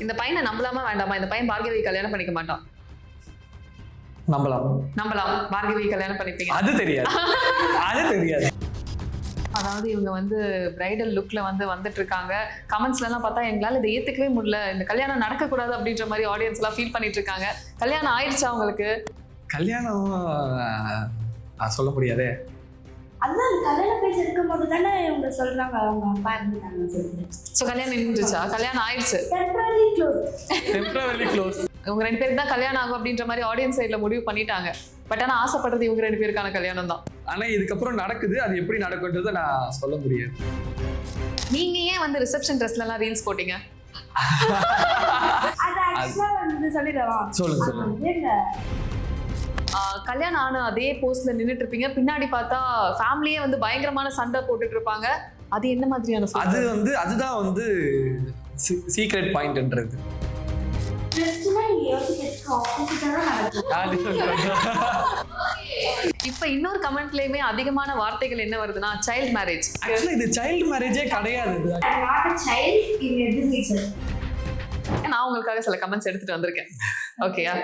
இந்த பையனை நம்பலாமா வேண்டாமா? இந்த பையன் பார்கவி கல்யாணம் பண்ணிக்க மாட்டான். நம்பலாம். பார்கவி கல்யாணம் பண்ணிப்பீங்க? அது தெரியாது. அதாவது இவங்க வந்து பிரைடல் லுக்ல வந்துட்டு இருக்காங்க. கமெண்ட்ஸ்ல எல்லாம் பார்த்தா எங்களால இதை ஏத்துக்கவே முடியல, இந்த கல்யாணம் நடக்கக்கூடாது அப்படின்ற மாதிரி ஆடியன்ஸ் எல்லாம் ஃபீல் பண்ணிட்டு இருக்காங்க. கல்யாணம் ஆயிடுச்சா அவங்களுக்கு? கல்யாணம் சொல்ல முடியாதே. அதான் கல்யாண பேச்சு இருக்கும் போது தானே இவங்க சொல்றாங்க அவங்க அப்பா இருந்தாங்க சொல்லிட்டு. சோ கல்யாணம் நின்றுச்சா? கல்யாணம் ஆயிடுச்சு. Temporary close. இவங்க 2 பேருக்கு தான் கல்யாணம் ஆகும் அப்படின்ற மாதிரி ஆடியன்ஸ் சைட்ல முடிவு பண்ணிட்டாங்க. பட் ஆனா ஆசைப்படுறது இவங்க 2 பேருக்கான கல்யாணம் தான். ஆனா இதுக்கப்புறம் நடக்குது, அது எப்படி நடக்குன்றதை நான் சொல்ல முடியாது. நீங்க ஏன் ரிசப்ஷன் ட்ரெஸ்ல எல்லாம் ரீல்ஸ் போட்டீங்க? அது ஆக்சுவலா சொல்லிடவா? சொல்லுங்க. கல்யாணம் ஆன அதே போஸ்ட்ல நின்னுட்டு இருப்பீங்க, பின்னாடி பார்த்தா ஃபேமிலியே பயங்கரமான சண்டை போட்டுட்டு இருப்பாங்க. அது என்ன மாதிரியான? அதுதான் சீக்ரெட் பாயிண்ட்ன்றது. இப்ப இன்னொரு கமெண்ட்லயுமே அதிகமான வார்த்தைகள் என்ன வருதுன்னா சைல்ட் மேரேஜ். ஆக்சுவலி இது சைல்ட் மேரேஜே கிடையாது. நான் உங்களுக்காக சில கமெண்ட்ஸ் எடுத்துட்டு வந்திருக்கேன். ஓகேயா?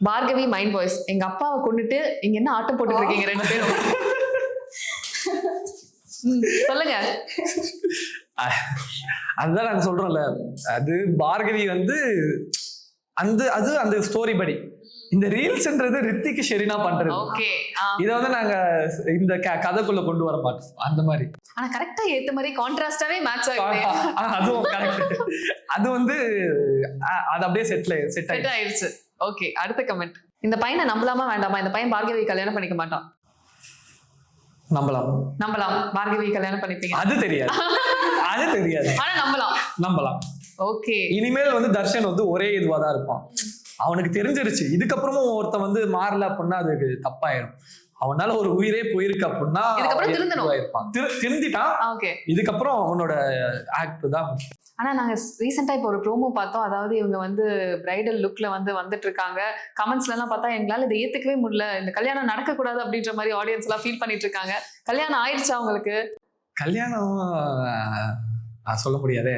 பார்கவி மைண்ட் வாய்ஸ், எங்க அப்பாவை கொண்டுட்டு இங்க என்ன ஆட்டம் போட்டுட்டு இருக்கீங்க 2 பேரும்? சொல்லுங்க. அதுதான் நாங்க சொல்றோம்ல, அது பார்கவி அந்த ஸ்டோரி படி. இந்த ரீல்ஸ்ன்றது ரித்திக் ஷெரினா பண்றது. ஓகே. இத நாங்க இந்த கதைக்குள்ள கொண்டு வர மாட்டோம் அந்த மாதிரி. ஆனா கரெக்ட்டா ஏத்த மாதிரி கான்ட்ராஸ்டாவே மேட்ச் ஆகுது. அதுவும் கரெக்ட். அது அது அப்படியே செட் ஆயிடுச்சு. ஓகே, அடுத்த கமெண்ட். இந்த பையனை நம்பலாமா வேண்டாமா? இந்த பையன் பார்கவி கல்யாணம் பண்ணிக்க மாட்டான். நம்பலாம். பார்கவி கல்யாணம் பண்ணிப்பீங்க? அது தெரியாது. ஆனா நம்பலாம். ஓகே. இனிமேல் தர்ஷன் ஒரே இதுவா தான் இருப்பான். அவனுக்கு தெரிஞ்சிருச்சு, இதுக்கப்புறமும் ஒருத்தன் மாறல அப்படின்னா அது தப்பாயிரும். அவனால ஒரு உயிரே போயிருக்கு அப்படின்னா திருந்திட்டான். இதுக்கப்புறம் அவனோட ஆக்ட் தான். ஆனா நாங்க ரீசெண்டா இப்போ ஒரு ப்ரோமோ பார்த்தோம். அதாவது இவங்க பிரைடல் லுக்ல வந்துட்டு இருக்காங்க. கமெண்ட்ஸ்ல எல்லாம் பார்த்தா எங்களால இதை ஏத்துக்கவே முடியல, இந்த கல்யாணம் நடக்கக்கூடாது அப்படின்ற மாதிரி ஆடியன்ஸ் எல்லாம் ஃபீல் பண்ணிட்டு இருக்காங்க. கல்யாணம் ஆயிடுச்சா அவங்களுக்கு? கல்யாணம் சொல்ல முடியாதே.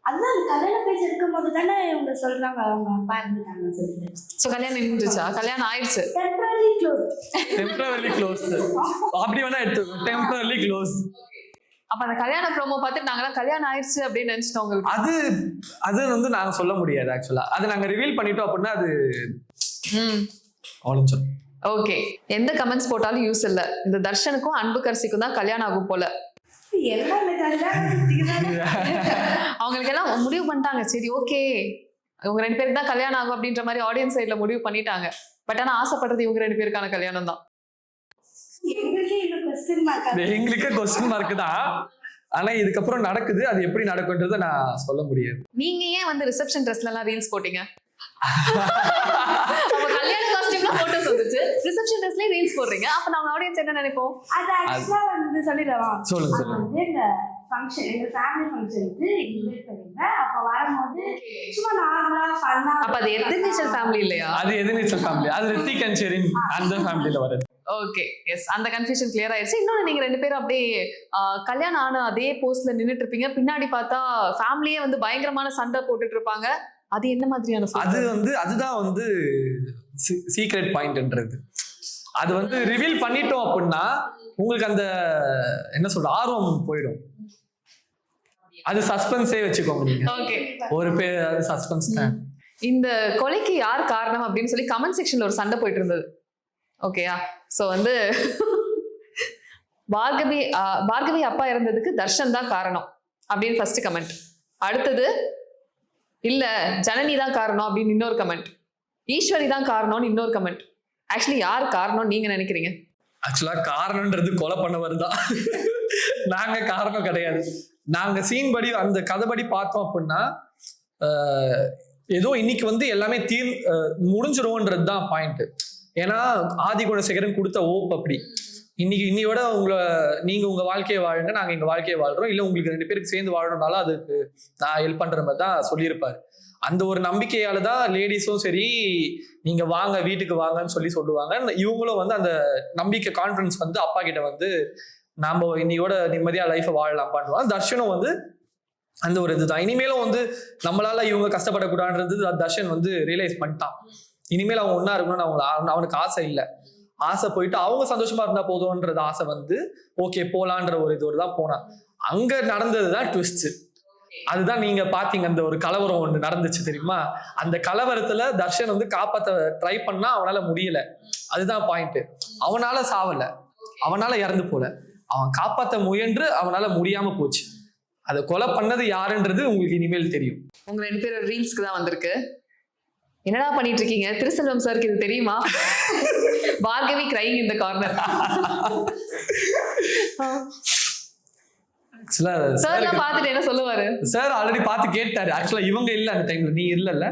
அதான் கல்யாண பேச்சு இருக்கும் போது தானே இவங்க சொல்றாங்க அவங்க அப்பா இருந்தாங்க சொல்லிட்டு. சோ கல்யாணம் நின்றுச்சா? கல்யாணம் ஆயிடுச்சு. Temporary close. அப்படி வேணா எடுத்து டெம்பரரி க்ளோஸ். அப்ப அந்த கல்யாண ப்ரோமோ பார்த்துட்டு நாங்களாம் கல்யாணம் ஆயிடுச்சு அப்படின்னு நினைச்சிட்டோம். உங்களுக்கு அது நாங்க சொல்ல முடியாது. ஆக்சுவலா அதை நாங்க ரிவீல் பண்ணிட்டோம் அப்படின்னா அது அவ்வளவு. ஓகே, எந்த கமெண்ட்ஸ் போட்டாலும் யூஸ் இல்ல. இந்த தர்ஷனுக்கும் அன்புக்கரசிக்கும் தான் கல்யாணம் ஆகும் போல. அவங்களுக்கு எல்லாம் முடிவு பண்ணிட்டாங்க, சரி ஓகே இவங்க 2 பேருக்கு தான் கல்யாணம் ஆகும் அப்படின்ற மாதிரி ஆடியன்ஸ் சைட்ல முடிவு பண்ணிட்டாங்க. பட் ஆனா ஆசைப்படுறது இவங்க 2 பேருக்கான கல்யாணம் தான். எங்களுக்கே கொஸ்டின் மார்க் தான். ஆனா இதுக்கப்புறம் நடக்குது, அது எப்படி நடக்குன்றதை நான் சொல்ல முடியாது. நீங்க ஏன் ரிசப்ஷன் ட்ரெஸ்ல எல்லாம் ரீல்ஸ் போட்டீங்க? கல்யாண காஸ்டியூம்ல போட்டோஸ் வந்துச்சு, ரிசப்ஷன் ட்ரெஸ்லயே ரீல்ஸ் போடுறீங்க. அப்ப நம்ம ஆடியன்ஸ் என்ன நினைப்போம்? அது ஆக்சுவலா சொல்லிடவா? சொல்லுங்க. இந்த ஃபங்க்ஷன் எங்க ஃபேமிலி ஃபங்க்ஷனுக்கு இன்வைட் பண்ணிருந்தேன். அப்ப வரும்போது சும்மா நார்மலா ஃபன்னா. அப்ப அது எதிர்நீச்சல் ஃபேமிலி இல்லையா? அது எதிர்நீச்சல் ஃபேமிலி, அது ரித்திக் அண்ட் ஷெரின் அந்த ஃபேமிலில வருது. ஓகே, எஸ், அந்த கன்ஃபியூஷன் கிளியர் ஆயிடுச்சு. இன்னொன்னு, நீங்க 2 பேரும் அப்படியே கல்யாணம் ஆன அதே போஸ்ட்ல நின்னுட்டு இருப்பீங்க, பின்னாடி பார்த்தா ஃபேமிலியே பயங்கரமான சண்டை போட்டுட்டு இருப்பாங்க. அது என்ன மாதிரியான? அதுதான் சீக்ரெட் பாயிண்ட்ன்றது. அது ரிவீல் பண்ணிட்டோம் அப்படின்னா உங்களுக்கு அந்த என்ன சொல்ற ஆர்வம் போயிடும். அது சஸ்பென்ஸே வச்சுக்கோங்க நீங்க. ஓகே, ஒரு பேர் அது சஸ்பென்ஸ் தான். இந்த கொலைக்கு யார் காரணம் அப்படின்னு சொல்லி கமெண்ட் செக்ஷன்ல ஒரு சண்டை போயிட்டு இருந்தது. ஓகேயா? சோ பார்கவி அப்பா இறந்ததுக்கு தர்ஷன் தான் காரணம் அப்படின்னு ஃபர்ஸ்ட் கமெண்ட். அடுத்தது இல்ல ஜனனி தான் காரணம் அப்படின்னு இன்னொரு கமெண்ட். ஈஸ்வரி தான் காரணம்னு இன்னொரு கமெண்ட். ஆக்சுவலி யார் காரணம் நீங்க நினைக்கிறீங்க? ஆக்சுவலா காரணம்ன்றது கொலை பண்ணவர் தான். நாங்க காரணம் கிடையாது. நாங்க சீன் படி அந்த கதைப்படி பார்த்தோம் அப்படின்னா ஏதோ இன்னைக்கு எல்லாமே முடிஞ்சிரும்ன்றது தான் பாயிண்ட். ஏன்னா ஆதிகுணசேகரன் கொடுத்த ஓப் அப்படி. இன்னையோட நீங்க உங்க வாழ்க்கையை வாழுங்க, நாங்க எங்க வாழ்க்கையை வாழ்றோம், இல்ல உங்களுக்கு 2 பேருக்கு சேர்ந்து வாழணும்னாலும் அதுக்கு நான் ஹெல்ப் பண்ற மாதிரி தான் சொல்லியிருப்பாரு. அந்த ஒரு நம்பிக்கையால தான் லேடிஸும் சரி நீங்க வாங்க வீட்டுக்கு வாங்கன்னு சொல்லுவாங்க. இவங்களும் அந்த நம்பிக்கை கான்ஃபிடன்ஸ் அப்பா கிட்ட நாம இன்னையோட நிம்மதியா லைஃபை வாழலாம் பண்ணுவாங்க. தர்ஷனும் அந்த ஒரு இதுதான். இனிமேலும் வந்து நம்மளால இவங்க கஷ்டப்படக்கூடாதுன்றது தர்ஷன் வந்து ரியலைஸ் பண்ணிட்டான். இனிமேல் அவன் ஒன்னா இருக்கணும்னு அவனுக்கு ஆசை இல்லை. ஆசை போயிட்டு அவங்க சந்தோஷமா இருந்தா போதும்ன்றது ஆசை வந்து ஓகே போலான்ற ஒரு இதோடு தான் போனான். அங்க நடந்ததுதான் ட்விஸ்ட். அதுதான் நீங்க பாத்தீங்க, அந்த ஒரு கலவரம் ஒண்ணு நடந்துச்சு தெரியுமா? அந்த கலவரத்துல தர்ஷன் வந்து காப்பாத்த ட்ரை பண்ணா அவனால முடியல. அதுதான் பாயிண்ட். அவனால சாவல, அவனால இறந்து போல, அவன் காப்பாத்த முயன்று அவனால முடியாம போச்சு. அதை கொலை பண்ணது யாருன்றது உங்களுக்கு இனிமேல் தெரியும். உங்க 2 பேரும் ரீல்ஸ்க்கு தான் வந்திருக்கு. என்னடா பண்ணிட்டு இருக்கீங்க? திருசெல்வம் சாருக்கு இது தெரியுமா? பார்கவி கிரைங் இந்த கார்னர். சார் பாத்துட்டு என்ன சொல்லுவாரு? சார் ஆல்ரெடி பார்த்து கேட்டாரு. ஆக்சுவலா இவங்க இல்ல அந்த டைம்ல, நீ இல்ல,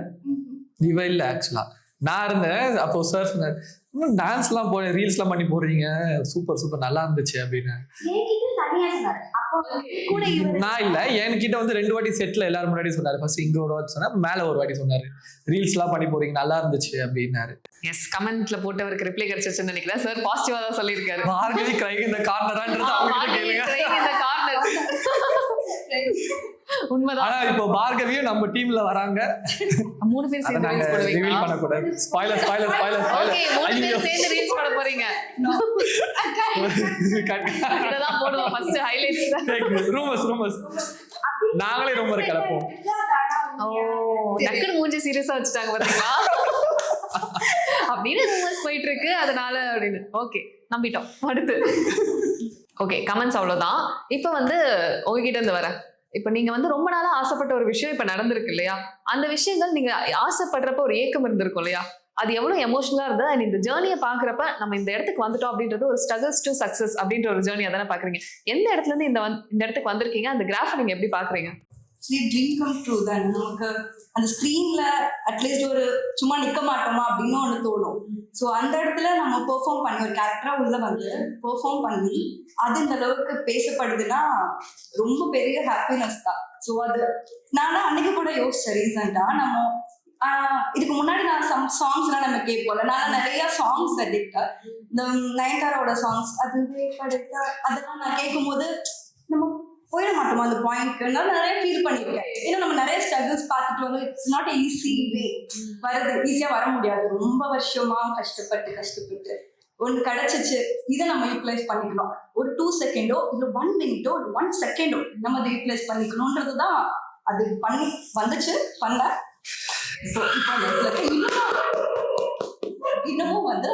இவ இல்ல. ஆக்சுவலா நான் இருந்தேன். அப்போ சார் சொன்னார், டான்ஸ் எல்லாம் ரீல்ஸ் எல்லாம் பண்ணி போடுறீங்க, சூப்பர் சூப்பர் நல்லா இருந்துச்சு அப்படின்னு. நான் இல்ல, என்கிட்ட வந்து 2 வாட்டி செட்ல எல்லாரும் முன்னாடி சொன்னாரு. ஃபர்ஸ்ட் இங்க ஒரு வாட்டி சொன்னாரு, மேல ஒரு வாட்டி சொன்னாரு, ரீல்ஸ் எல்லாம் பண்ணி போறீங்க நல்லா இருந்துச்சு அப்படின்னாரு. எஸ், கமெண்ட்ல போட்டவருக்கு ரிப்ளை கிடைச்சிருச்சுன்னு நினைக்கிறேன். சார் பாசிட்டிவா தான் சொல்லியிருக்காரு. பார்கவி கிரைங் இந்த கார்னரான்றது அவங்க கிட்ட கேளுங்க. உண்மைதான். ஆனா இப்போ பார்கவியும் நம்ம டீம்ல வராங்க. 3 பேர் சேர்ந்து ரீல்ஸ் போடுவீங்க. ரிவீல் பண்ண கூடாது. ஸ்பாயிலர். ஓகே, 3 பேர் சேர்ந்து ரீல்ஸ் போட போறீங்க. இததான் போடுவோம் ஃபர்ஸ்ட் ஹைலைட்ஸ். ரூமர்ஸ் நாங்களே ரூமர் கலப்போம். ஓ, டக்குனு மூஞ்சி சீரியஸா வச்சுட்டாங்க பாத்தீங்களா? அப்படின்னு ரூமர்ஸ் போயிட்டு இருக்கு, அதனால அப்படின்னு. ஓகே, நம்பிட்டோம். அடுத்து ஓகே, கமெண்ட்ஸ் அவ்வளவுதான். இப்ப வந்து உங்ககிட்ட இருந்து வரேன். இப்ப நீங்க வந்து ரொம்ப நாளா ஆசைப்பட்ட ஒரு விஷயம் இப்ப நடந்திருக்கு இல்லையா? அந்த விஷயங்கள் நீங்க ஆசைப்படுறப்ப ஒரு ஏக்கம் இருந்திருக்கும் இல்லையா? அது எவ்வளவு எமோஷனலா இருந்தது? அண்ட் இந்த ஜேர்னியை பாக்குறப்ப நம்ம இந்த இடத்துக்கு வந்துட்டோம் அப்படின்றது ஒரு ஸ்ட்ரகிள்ஸ் டு சக்சஸ் அப்படின்ற ஒரு ஜேர்னி அதானே பாக்குறீங்க. எந்த இடத்துல இருந்து இந்த இடத்துக்கு வந்திருக்கீங்க? அந்த கிராஃப் நீங்க எப்படி பாக்குறீங்க? ட்ரீம் கம் ட்ரூ தான். நமக்கு அந்த ஸ்க்ரீன்ல அட்லீஸ்ட் ஒரு சும்மா நிக்க மாட்டோமா அப்படின்னு ஒன்று தோணும். ஸோ அந்த இடத்துல நம்ம பெர்ஃபார்ம் பண்ணி ஒரு கேரக்டரா உள்ள வந்து பெர்ஃபார்ம் பண்ணி அது இந்த அளவுக்கு பேசப்படுதுன்னா ரொம்ப பெரிய ஹாப்பினஸ் தான். ஸோ அது நான் அன்னைக்கு கூட யோசிச்சேன். ரீசெண்டா நம்ம இதுக்கு முன்னாடி நான் சாங்ஸ்லாம் நம்ம கேட்போம்ல, நான் நிறைய சாங்ஸ் அடிக்ட். இந்த நயன்தாராவோட சாங்ஸ் அது அதெல்லாம் நான் கேட்கும் போது நம்ம போயிட மாட்டோம் அந்த பாயிண்ட்க்கு. நிறைய ஃபீல் பண்ணிருக்கேன். ஏன்னா நம்ம நிறைய ஸ்ட்ரகிள்ஸ் பார்த்துட்டு வந்து இட்ஸ் நாட் ஈஸி வே. வருது ஈஸியா வர முடியாது. ரொம்ப வருஷமா கஷ்டப்பட்டு ஒன்று கிடைச்சிச்சு, இதை நம்ம யூட்டிலைஸ் பண்ணிக்கணும். ஒரு 2 செகண்டோ இல்லை 1 மினிட்டோ 1 செகண்டோ நம்ம அதை யூட்டிலைஸ் பண்ணிக்கணும்ன்றது தான். அது பண்ணி வந்துச்சு, பண்ண இன்னமும் வந்து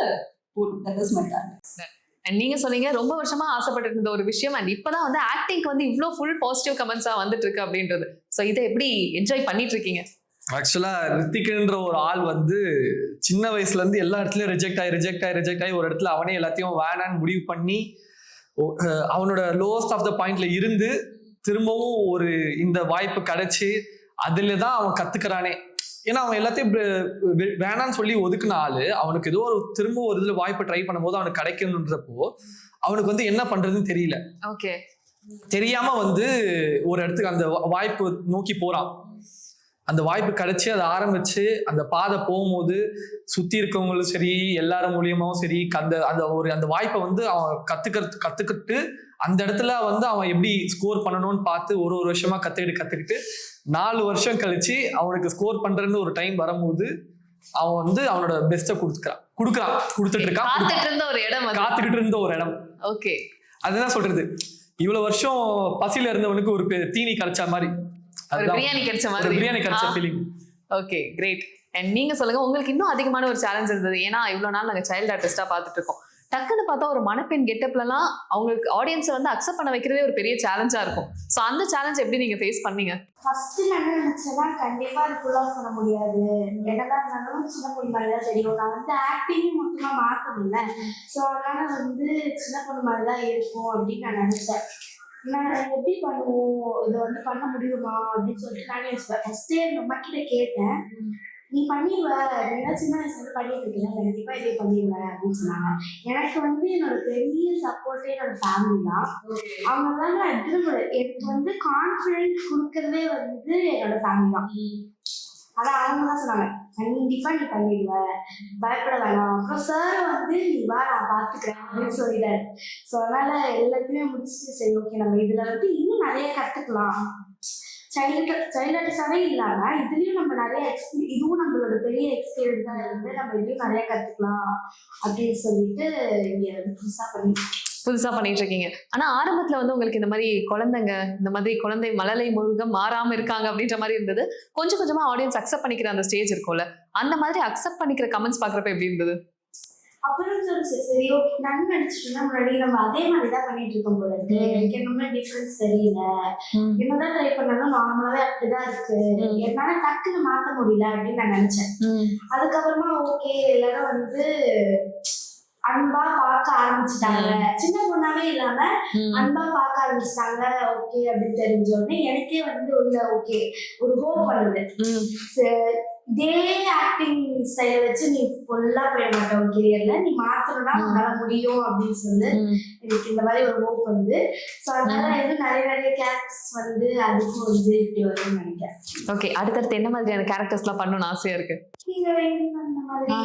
நீங்க சொன்னீங்க ரொம்ப வருஷமா ஆசைப்பட்டு இருந்த ஒரு விஷயம் அண்ட் இப்பதான் வந்து ஆக்டிங்க்கு வந்து இவ்ளோ ஃபுல் பாசிட்டிவ் கமெண்ட்ஸா வந்துட்டு இருக்கு அப்படின்றது. சோ இதை எப்படி என்ஜாய் பண்ணிட்டு இருக்கீங்க? ஆக்சுவலா ரித்திக்ன்ற ஒரு ஆள் வந்து சின்ன வயசுல இருந்து எல்லா இடத்துலயும் ரிஜெக்ட் ஆகி ஒரு இடத்துல அவனே எல்லாத்தையும் வேணான்னு முடிவு பண்ணி அவனோட லோவஸ்ட் ஆஃப் த பாயிண்ட்ல இருந்து திரும்பவும் ஒரு இந்த வாய்ப்பு கிடைச்சு அதுலதான் அவன் கத்துக்கிறானே. ஏன்னா அவன் எல்லாத்தையும் வேணான்னு சொல்லி ஒதுக்குன ஆளு அவனுக்கு ஏதோ ஒரு திரும்ப ஒரு இதுல வாய்ப்பு ட்ரை பண்ணும்போது அவனுக்கு கிடைக்கணுன்றப்போ அவனுக்கு வந்து என்ன பண்றதுன்னு தெரியல. ஓகே, தெரியாம வந்து ஒரு இடத்துக்கு அந்த வாய்ப்பு நோக்கி போறான். அந்த வாய்ப்பு கிடைச்சி அதை ஆரம்பிச்சு அந்த பாதை போகும்போது சுத்தி இருக்கவங்களும் சரி எல்லாரும் மூலியமாவும் சரி அந்த வாய்ப்பை வந்து அவன் கத்துக்கிட்டு அந்த இடத்துல வந்து அவன் எப்படி ஸ்கோர் பண்ணணும்னு பார்த்து ஒரு வருஷமா கத்துக்கிட்டு 4 வருஷம் கழிச்சு அவனுக்கு ஸ்கோர் பண்றதுன்னு ஒரு டைம் வரும்போது அவன் வந்து அவனோட பெஸ்ட்டை கொடுத்துட்டு இருக்கான். காத்துக்கிட்டு இருந்த ஒரு இடம். ஓகே, அதுதான் சொல்றது. இவ்வளவு வருஷம் பசியில இருந்தவனுக்கு ஒரு தீனி கிடைச்ச மாதிரி, பிரியாணி கிடைச்ச ஃபீலிங். Okay, great. அண்ட் நீங்க சொல்லுங்க, உங்களுக்கு இன்னும் அதிகமான ஒரு சேலஞ்ச் இருந்தது. ஏன்னா இவ்வளவு நாள் நாங்க சைல்டு ஆர்டிஸ்டா பார்த்துட்டு இருக்கோம். டக்குன்னு பார்த்தா ஒரு மணப்பெண் கெட்டப்லாம் அவங்களுக்கு ஆடியன்ஸை வந்து அக்செப்ட் பண்ண வைக்கிறதே ஒரு பெரிய சேலஞ்சா இருக்கும். ஸோ அந்த சேலஞ்ச் எப்படி நீங்க ஃபேஸ் பண்ணீங்க? ஃபர்ஸ்ட் நான் நினைச்சேன்னா கண்டிப்பா அது ஃபுல்லா சொல்ல முடியாது. என்னதான் இருந்தாலும் சின்ன பொண்ணு மாதிரி தான் தெரியும். நான் வந்து ஆக்டிங் மொத்தமா மாற்றணும்ல. ஸோ அதனால வந்து சின்ன பொண்ணு மாதிரி தான் இருக்கும் அப்படின்னு நான் நினைச்சேன். நான் எப்படி பண்ணுவோம், இதை வந்து பண்ண முடியுமா அப்படின்னு சொல்லிட்டு நான் யோசிப்பேன். ஃபர்ஸ்டே எங்க அம்மா கிட்ட கேட்டேன், நீ பண்ணிடுவ, நீதான் சின்ன வயசுல பண்ணிட்டு இருக்கீங்க, கண்டிப்பா இதை பண்ணிடுவ அப்படின்னு சொன்னாங்க. எனக்கு வந்து என்னோட பெரிய சப்போர்ட்டே என்னோட ஃபேமிலி தான். அவங்க தான் எனக்கு வந்து கான்ஃபிடென்ட் கொடுக்கறதே வந்து என்னோட ஃபேமிலி தான். ஆனா அவங்க தான் சொன்னாங்க, கண்டிப்பா நீ பண்ணிடுவ, பயப்பட வேணாம். அப்புறம் சார் வந்து நீ வா நான் பாத்துக்கிறேன் அப்படின்னு சொல்லிட்டாரு. ஸோ அதனால எல்லாத்தையுமே முடிச்சுட்டு சரி ஓகே நம்ம இதுல வந்து இன்னும் நிறைய கத்துக்கலாம். சைல்ட் ஆர்டிஸ்டாவே இல்லாம இதுலயும் நம்ம நிறைய இதுவும் நம்மளோட பெரிய எக்ஸ்பீரியன்ஸா இருந்து நம்ம இதுலயும் நிறைய கத்துக்கலாம் அப்படின்னு சொல்லிட்டு இங்க வந்து புதுசா பண்ணிட்டு இருக்கீங்க. ஆனா ஆரம்பத்துல வந்து உங்களுக்கு இந்த மாதிரி குழந்தைங்க, இந்த மாதிரி குழந்தை மழலை முழுகம் மாறாம இருக்காங்க அப்படின்ற மாதிரி இருந்தது. கொஞ்சம் கொஞ்சமா ஆடியன்ஸ் அக்செப்ட் பண்ணிக்கிற அந்த ஸ்டேஜ் இருக்கும்ல, அந்த மாதிரி அக்செப்ட் பண்ணிக்கிற கமெண்ட்ஸ் பாக்குறப்ப எப்படி இருந்தது? அப்புறம் சொல்லிச்சு சரி ஓகே நான் நினைச்சிட்டு முன்னாடி நம்ம அதே மாதிரிதான் பண்ணிட்டு இருக்கோம் போல இருக்கு, எனக்கு என்னமே டிஃபரன்ஸ் தெரியல, என்னதான் ட்ரை பண்ணாலும் நார்மலாவே அப்படிதான் இருக்கு, என்னால டக்குன்னு மாத்த முடியல அப்படின்னு நான் நினைச்சேன். அதுக்கப்புறமா ஓகே எல்லாரும் வந்து அன்பா பார்க்க ஆரம்பிச்சுட்டாங்க, சின்ன பொண்ணாவே இல்லாம அன்பா பார்க்க ஆரம்பிச்சுட்டாங்க ஓகே அப்படின்னு தெரிஞ்ச உடனே எனக்கே வந்து உள்ள ஓகே ஒரு ஹோப் பண்ணுது. இதே ஆக்டிங் ஸ்டைல வச்சு நீ ஃபுல்லா போயிட மாட்டோம் கெரியர்ல, நீ மாத்தணும்னா உன்னால முடியும் அப்படின்னு சொல்லி எனக்கு இந்த மாதிரி ஒரு ஹோப் வந்து. ஸோ அதனால வந்து நிறைய கேரக்டர்ஸ் வந்து அதுக்கும் வந்து இப்படி வரும்னு நினைக்கிறேன். ஓகே, அடுத்தடுத்து என்ன மாதிரியான கேரக்டர்ஸ் எல்லாம் பண்ணணும்னு ஆசையா இருக்கு? ஹீரோயின் அந்த மாதிரி.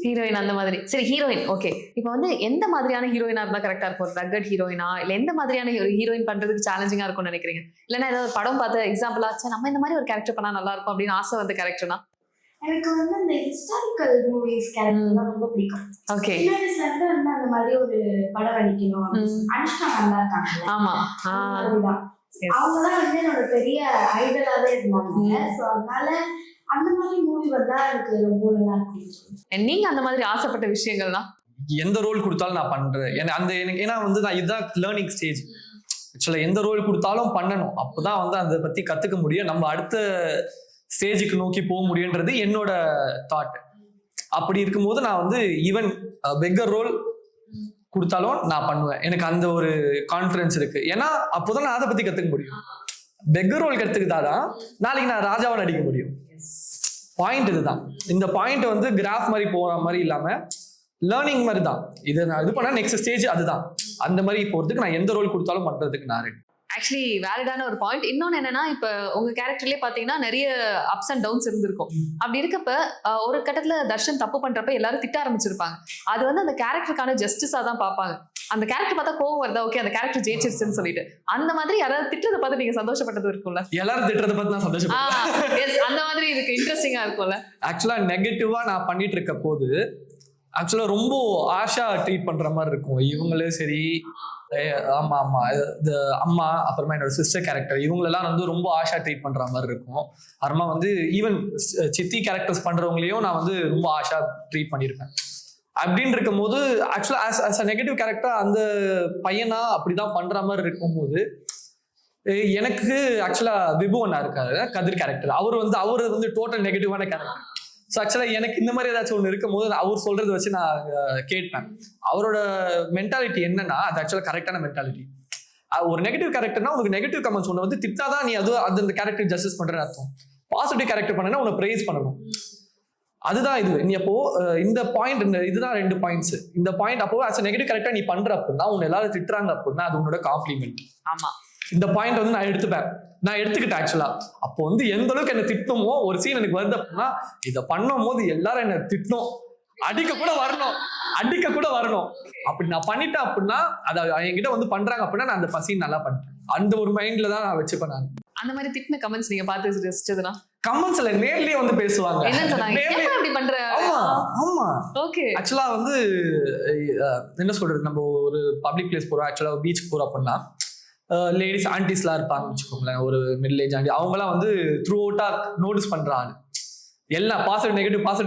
ஹீரோயின் அந்த மாதிரி. சரி, ஹீரோயின் ஓகே. இப்போ வந்து எந்த மாதிரியான ஹீரோயினா இருந்தா கரெக்டா இருக்கும்? ரக்கட் ஹீரோயினா இல்ல எந்த மாதிரியான ஹீரோயின் பண்றதுக்கு சேலஞ்சிங்கா இருக்கும்னு நினைக்கிறீங்க? இல்லைன்னா ஏதாவது படம் பார்த்து எக்ஸாம்பிளா ஆச்சு நம்ம இந்த மாதிரி ஒரு கேரக்டர் பண்ணா நல்லா இருக்கும் அப்படின்னு ஆசை வந்த கேரக்டர்னா? எனக்கு வந்து இந்த ஹிஸ்டாரிக்கல் மூவிஸ் கேரக்டர்லாம் ரொம்ப பிடிக்கும். ஓகே, சின்ன வயசுல இருந்து வந்து அந்த மாதிரி ஒரு படம் நடிக்கணும். அனுஷ்கா நல்லா இருக்காங்க. ஆமா, அவங்கதான் வந்து என்னோட பெரிய ஐடலாவே இருந்தாங்க. ஸோ அதனால அந்த மாதிரி மூவி வந்தா எனக்கு ரொம்ப நல்லா இருக்கும். நீங்க அந்த மாதிரி ஆசைப்பட்ட விஷயங்கள்னா? எந்த ரோல் கொடுத்தாலும் நான் பண்றேன். அந்த எனக்கு ஏன்னா வந்து நான் இதுதான் லேர்னிங் ஸ்டேஜ். ஆக்சுவலா எந்த ரோல் கொடுத்தாலும் பண்ணணும், அப்பதான் வந்து அதை பத்தி கத்துக்க முடியும், நம்ம அடுத்த ஸ்டேஜுக்கு நோக்கி போக முடியுன்றது என்னோட தாட். அப்படி இருக்கும்போது நான் வந்து ஈவன் பெக்கர் ரோல் கொடுத்தாலும் நான் பண்ணுவேன். எனக்கு அந்த ஒரு கான்ஃபிடன்ஸ் இருக்கு. ஏன்னா அப்போதான் நான் அதை பத்தி கத்துக்க முடியும். பெக்கர் ரோல் கத்துக்கிட்டாதான் நாளைக்கு நான் ராஜாவை நடிக்க முடியும். பாயிண்ட் இதுதான். இந்த பாயிண்ட் வந்து கிராஃப் மாதிரி போற மாதிரி இல்லாம லேர்னிங் மாதிரி தான். இதை நான் இது பண்ணா நெக்ஸ்ட் ஸ்டேஜ் அதுதான். அந்த மாதிரி போறதுக்கு நான் எந்த ரோல் கொடுத்தாலும் பண்றதுக்கு நான் ரெடி. ஆக்சுவலி வேலிடான ஒரு பாயிண்ட். இன்னொன்னு என்னன்னா, இப்ப உங்க கேரக்டர்லயே பாத்தீங்கன்னா நிறைய அப்ஸ் அண்ட் டவுன்ஸ் இருந்திருக்கும். அப்படி இருக்கப்ப ஒரு கட்டத்துல தர்ஷன் தப்பு பண்றப்ப எல்லாரும் திட்ட ஆரம்பிச்சிருப்பாங்க. அது வந்து அந்த கேரக்டருக்கான ஜஸ்டிஸா தான் பார்ப்பாங்க. அந்த கேரக்டர் பார்த்தா கோவம் வருதா, ஓகே அந்த கேரக்டர் ஜெயிச்சிருச்சுன்னு சொல்லிட்டு. அந்த மாதிரி யாராவது திட்டத்தை பார்த்து நீங்க சந்தோஷப்பட்டது இருக்கும்ல? எல்லாரும் திட்டத்தை பார்த்து நான் சந்தோஷப்பட்டேன். அந்த மாதிரி இதுக்கு இன்ட்ரெஸ்டிங்கா இருக்கும்ல. ஆக்சுவலா நெகட்டிவா நான் பண்ணிட்டு இருக்க போது ஆக்சுவலா ரொம்ப ஆஷா ட்ரீட் பண்ற மாதிரி இருக்கும். இவங்களே சரி, ஆமா ஆமா இந்த அம்மா அப்புறமா என்னோட சிஸ்டர் கேரக்டர் இவங்களெல்லாம் வந்து ரொம்ப ஆஷா ட்ரீட் பண்ற மாதிரி இருக்கும். அப்புறமா வந்து ஈவன் சித்தி கேரக்டர்ஸ் பண்றவங்களையும் நான் வந்து ரொம்ப ஆஷா ட்ரீட் பண்ணியிருப்பேன். அப்படின்னு இருக்கும் போது ஆக்சுவலா ஆஸ் அ நெகட்டிவ் கேரக்டர் அந்த பையனா அப்படிதான் பண்ற மாதிரி இருக்கும்போது எனக்கு ஆக்சுவலா விபு அண்ணா இருக்காரு, கதிர் கேரக்டர். அவர் வந்து டோட்டல் நெகட்டிவான கேரக்டர். ஸோ ஆக்சுவலா எனக்கு இந்த மாதிரி ஏதாச்சும் ஒன்று இருக்கும் போது அவர் சொல்றதை வச்சு நான் கேட்பேன். அவரோட மென்டாலிட்டி என்னன்னா அது ஆக்சுவலா கரெக்டான மென்டாலிட்டி. ஒரு நெகட்டிவ் கேரக்டர்னா உனக்கு நெகட்டிவ் கமெண்ட்ஸ் ஒன்று வந்து திட்டாதான் நீ அந்த கேரக்டர் ஜஸ்டிஸ் பண்றேன்னு அர்த்தம். பாசிட்டிவ் கேரக்டர் பண்ணனா உன்னை பிரைஸ் பண்ணணும். அதுதான் இது. நீ அப்போ இந்த பாயிண்ட் இதுதான் 2 பாயிண்ட்ஸ். இந்த பாயிண்ட் அப்போ ஆஸ் நெகட்டிவ் கேரக்டர் நீ பண்ற அப்படின்னா உன்னை எல்லாரும் திட்டுறாங்க அப்படின்னா அது உன்னோட காம்ப்ளிமெண்ட். ஆமா, இந்த பாயிண்ட் வந்து நான் எடுத்துக்கிட்டேன் ஆக்சுவலா. அப்போ வந்து எந்த அளவுக்கு என்ன திட்டமோ ஒரு சீன் எனக்கு வருது அப்படின்னா இதை பண்ணும் போது எல்லாரும் என்ன திட்டணும், அடிக்க கூட வரணும். அப்படி நான் பண்ணிட்டேன் அப்படின்னா அதை என்கிட்ட வந்து பண்றாங்க அப்படின்னா நான் அந்த பசீன் நல்லா பண்ணிட்டேன். அந்த ஒரு மைண்ட்ல தான் நான் வச்சுப்பேன். நான் அந்த மாதிரி திட்டின கமெண்ட்ஸ் நீங்க பார்த்து ரசிச்சதுனா? கமெண்ட்ஸ்ல நேர்லயே வந்து பேசுவாங்க. ஆமா ஓகே. ஆக்சுவலா வந்து என்ன சொல்றது, நம்ம ஒரு பப்ளிக் பிளேஸ் போறோம், ஆக்சுவலா பீச் போறோம் அப்படின்னா லேடிஸ் ஆன்டிஸ்லாம் இருப்பாங்க வச்சுக்கோங்களேன், ஒரு மிடில் ஏஜ் ஆண்டி. அவங்கலாம் வந்து த்ரூ அவுட்டா நோட்டீஸ் பண்றாங்க எல்லாம் பாசிட்டிவ்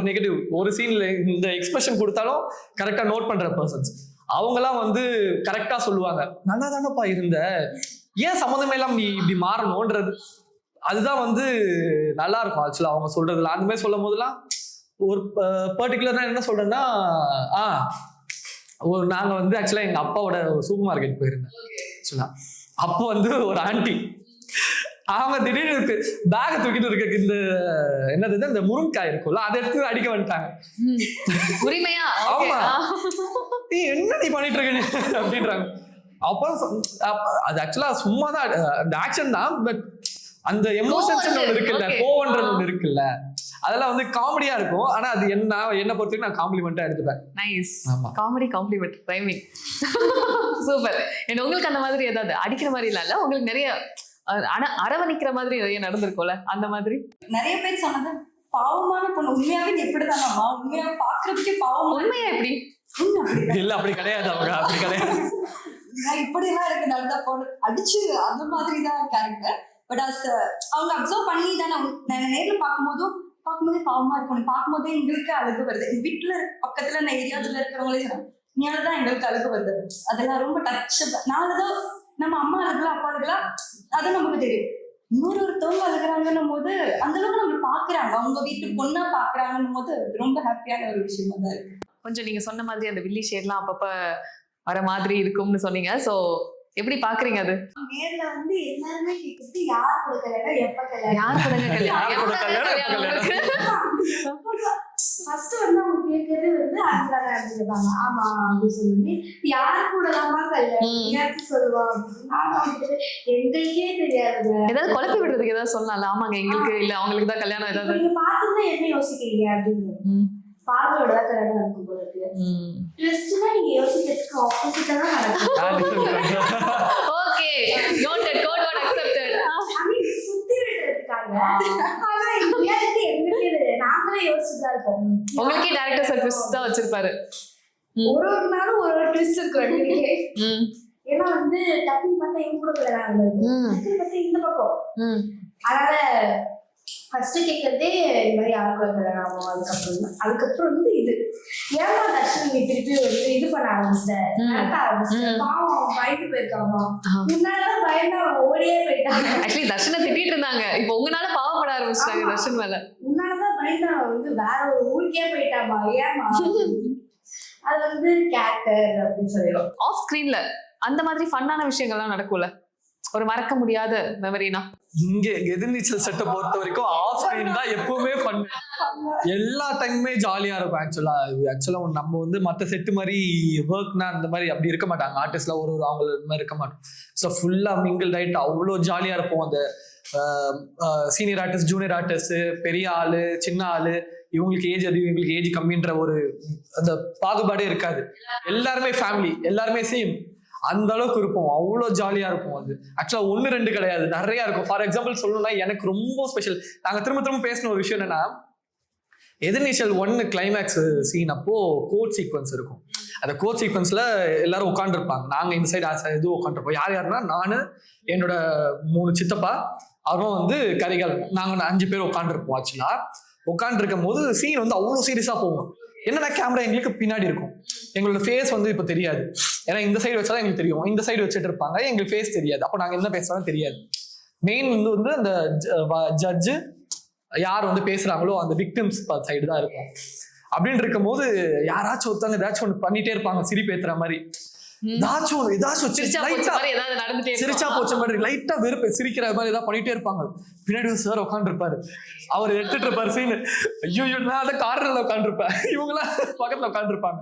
நெகட்டிவ் ஒரு சீன்ல இந்த எக்ஸ்பிரஷன் கொடுத்தாலும் கரெக்டா நோட் பண்ற பர்சன்ஸ். அவங்கலாம் வந்து கரெக்டா சொல்லுவாங்க, நல்லா தானப்பா இருந்த, ஏன் சம்மந்தமே இல்லாம நீ இப்படி மாறணும்ன்றது. அதுதான் வந்து நல்லா இருக்கும் ஆக்சுவலா அவங்க சொல்றதுல. அந்த மாதிரி சொல்லும் போதெல்லாம் ஒரு பர்டிகுலரா என்ன சொல்றேன்னா நாங்க வந்து ஆக்சுவலா எங்க அப்பாவோட சூப்பர் மார்க்கெட் போயிருந்தேன் ஆக்சுவலா. அப்போ வந்து ஒரு ஆண்டி அவங்க திடீர்னு பேக தூக்கிட்டு இருக்க இந்த என்னது இந்த முருங்காய் இருக்கும்ல அதை எடுத்து அடிக்க வந்துட்டாங்க. உரிமையா? ஆமா, நீ என்ன நீ பண்ணிட்டு இருக்க அப்படின்றாங்க. அப்போ அது ஆக்சுவலா சும்மாதான் அந்த ஆக்ஷன் தான், பட் அந்த எமோஷன்ஸ் ஒன்று இருக்குல்ல, கோவன்றது ஒன்று இருக்குல்ல, அதெல்லாம் வந்து காமெடியா இருக்கும். ஆனா அது என்ன பொறுத்தவரைக்கும் நான் காம்ப்ளிமெண்டா எடுத்துப்பேன். Nice, comedy compliment rhyming. Super. உங்களுக்கு அந்த மாதிரி ஏதாவது அடிக்கிற மாதிரி இல்ல, உங்களுக்கு நிறைய ஆனா அரவணிக்கிற மாதிரி நிறைய நடந்திருக்கும்ல அந்த மாதிரி. நிறைய பேர் சொன்னது பாவமான பொண்ணு, உண்மையாவே நீ இப்படிதானாமா, உண்மையாவே பாக்குறதுக்கே பாவமா உண்மையா எப்படி? இல்ல அப்படி கிடையாது, அவங்க அப்படி கிடையாது. இப்படி எல்லாம் எனக்கு நடந்தா பொண்ணு அடிச்சு அந்த மாதிரி தான் கேரக்டர். பட் அவங்க அப்சர்வ் பண்ணி தான் நான் நேர்ல பார்க்கும்போதே பாவமா இருக்கும். பார்க்கும்போதே எங்களுக்கு அழகு வருது. எங்க வீட்டுல பக்கத்துல நான் ஏரியாஸ்ல இருக்கிறவங்களே சொன்னாங்க நீயாலதான் எங்களுக்கு அழகு வருது. அதெல்லாம் ரொம்ப டச். நாலதான் நம்ம அம்மா அழகுலாம் அப்பா அழகுலாம் அது நமக்கு தெரியும். ஒருத்தவங்க அழுகுறாங்கன்னும் போது அந்த அளவுக்கு நம்ம பாக்குறாங்க, அவங்க வீட்டு பொண்ணா பாக்குறாங்கன்னும் போது ரொம்ப ஹாப்பியான ஒரு விஷயமா தான் இருக்கு. கொஞ்சம் நீங்க சொன்ன மாதிரி அந்த வில்லி ஷேட்லாம் அப்பப்ப வர மாதிரி இருக்கும்னு சொன்னீங்க. சோ எப்படி பாக்குறீங்க அது? நேர்ல வந்து எல்லாருமே கேக்குறது யார் கூட கல்யாணம், எப்ப கல்யாணம், யார் கூடங்க கல்யாணம்? ஃபர்ஸ்ட் வந்து அவங்க கேட்கறது வந்து அதுக்காக இருப்பாங்க. ஆமா அப்படின்னு சொல்லி யாரு கூட எல்லாமா கல்யாணம் யாச்சும் சொல்லுவாங்க. ஆனா வந்து எங்களுக்கே தெரியாதுங்க. ஏதாவது குழப்பி விடுறதுக்கு ஏதாவது சொல்லலாம். ஆமாங்க எங்களுக்கு இல்ல அவங்களுக்கு தான் கல்யாணம். ஏதாவது நீங்க பார்த்துதான் என்ன யோசிக்கிறீங்க அப்படின்னு பார்வையோட தான் கல்யாணம் நடக்கும் போல இருக்கு. ட்விஸ்ட்னா நீங்க யோசிக்கிறதுக்கு ஆப்போசிட்டா தான் நடக்கும். Okay noted, code word accepted. சுத்தி விடுறதுக்காக ஆனா ரியாலிட்டி எங்களுக்கே தெரியாது. நாங்களே யோசிச்சுதான் இருக்கோம். உங்களுக்கே டைரக்டர் சார் ட்விஸ்ட் தான் வச்சிருப்பாரு. ஒரு நாளும் ஒரு ட்விஸ்ட் இருக்கும். ஏன்னா வந்து டக்குன்னு பார்த்தா எங்க கூட கல்யாணம் டக்குன்னு பார்த்தா இந்த பக்கம். அதனால ஃபர்ஸ்ட் கேட்கறதே இந்த மாதிரி யாருக்குள்ள கல்யாணம் ஆகும். அதுக்கப்புறம் வந்து இது ஏமா தர்ஷன் நீ திருப்பி வந்து இது பண்ண ஆரம்பிச்சிட்டேன். பாவம் பயந்து போயிருக்காமா. முன்னாடிதான் பயந்தா ஓடியே போயிட்டாங்க. ஆக்சுவலி தர்ஷனை திட்டிட்டு இருந்தாங்க, இப்போ உங்களால பாவப்பட ஆரம்பிச்சிட்டாங்க தர்ஷன் மேல. முன்னாடிதான் பயந்தா வந்து வேற ஒரு ஊருக்கே போயிட்டாமா. ஏமா அது வந்து கேரக்டர் அப்படின்னு சொல்லிடும். ஆஃப் ஸ்கிரீன்ல அந்த மாதிரி ஃபன்னான விஷயங்கள்லாம் நடக்கும்ல, ஒரு மறக்க முடியாத மெமரினா? இங்க எதிர்நீச்சல் செட்டை பொறுத்த வரைக்கும் ஆஃப் ஸ்கிரீன் தான் எப்பவுமே ஃபன். எல்லா டைமுமே ஜாலியா இருக்கும். ஆக்சுவலா நம்ம வந்து மற்ற செட்டு மாதிரி ஒர்க்னா அந்த மாதிரி அப்படி இருக்க மாட்டாங்க. ஆர்டிஸ்ட்லாம் ஒரு அவங்க மாதிரி இருக்க மாட்டோம். ஸோ ஃபுல்லா மிங்கிள் ஆயிட்டு அவ்வளோ ஜாலியா இருப்போம். அந்த சீனியர் ஆர்டிஸ்ட், ஜூனியர் ஆர்டிஸ்ட், பெரிய ஆளு, சின்ன ஆளு, இவங்களுக்கு ஏஜ் அதிகம் இவங்களுக்கு ஏஜ் கம்மின்ற ஒரு அந்த பாகுபாடே இருக்காது. எல்லாருமே ஃபேமிலி, எல்லாருமே சேம். அந்த அளவுக்கு இருப்போம். அவ்வளோ ஜாலியா இருக்கும். அது ஆக்சுவலா 1-2 கிடையாது, நிறைய இருக்கும். ஃபார் எக்ஸாம்பிள் சொல்லணும்னா எனக்கு ரொம்ப ஸ்பெஷல், நாங்க திரும்ப பேசின ஒரு விஷயம் என்னன்னா, எதிர்நீச்சல் 1 கிளைமேக்ஸ் சீன் அப்போ கோட் சீக்வன்ஸ் இருக்கும். அந்த கோட் சீக்வன்ஸ்ல எல்லாரும் உட்காந்துருப்பாங்க. நாங்க இந்த சைடு இது உட்காந்துருப்போம். யாருன்னா நானு, என்னோட 3 சித்தப்பா, அவரும் வந்து கரிகால், நாங்க 5 பேர் உட்காந்துருப்போம். ஆக்சுவலா உட்காந்துருக்கும் போது சீன் வந்து அவ்வளோ சீரியஸா போகும். என்னன்னா கேமரா எங்களுக்கு பின்னாடி இருக்கும், எங்களோட ஃபேஸ் வந்து இப்போ தெரியாது. ஏன்னா இந்த சைடு வச்சாதான் எங்களுக்கு தெரியும், இந்த சைடு வச்சுட்டு இருப்பாங்க, எங்களுக்கு ஃபேஸ் தெரியாது. அப்போ நாங்க என்ன பேசுறோம் தெரியாது. மெயின் வந்து அந்த ஜட்ஜு யார் வந்து பேசுறாங்களோ அந்த விக்டிம்ஸ் சைடு தான் இருக்கும். அப்படின்னு இருக்கும் போது யாராச்சும் ஒருத்தவங்க ஏதாச்சும் ஒன்று பண்ணிட்டே இருப்பாங்க, சிரிப்பு ஏத்துற மாதிரி. ஏதாச்சும் சிரிச்சா போச்ச மாதிரி லைட்டா வெறுப்பு சிரிக்கிற மாதிரி ஏதாவது பண்ணிட்டே இருப்பாங்க. பின்னாடி சார் உட்காந்து இருப்பாரு, அவர் எடுத்துட்டு இருப்பாரு சீனு. ஐயோ நான் அந்த கார்னர்ல உட்காந்துருப்பேன், இவங்களாம் பக்கத்துல உட்காந்துருப்பாங்க.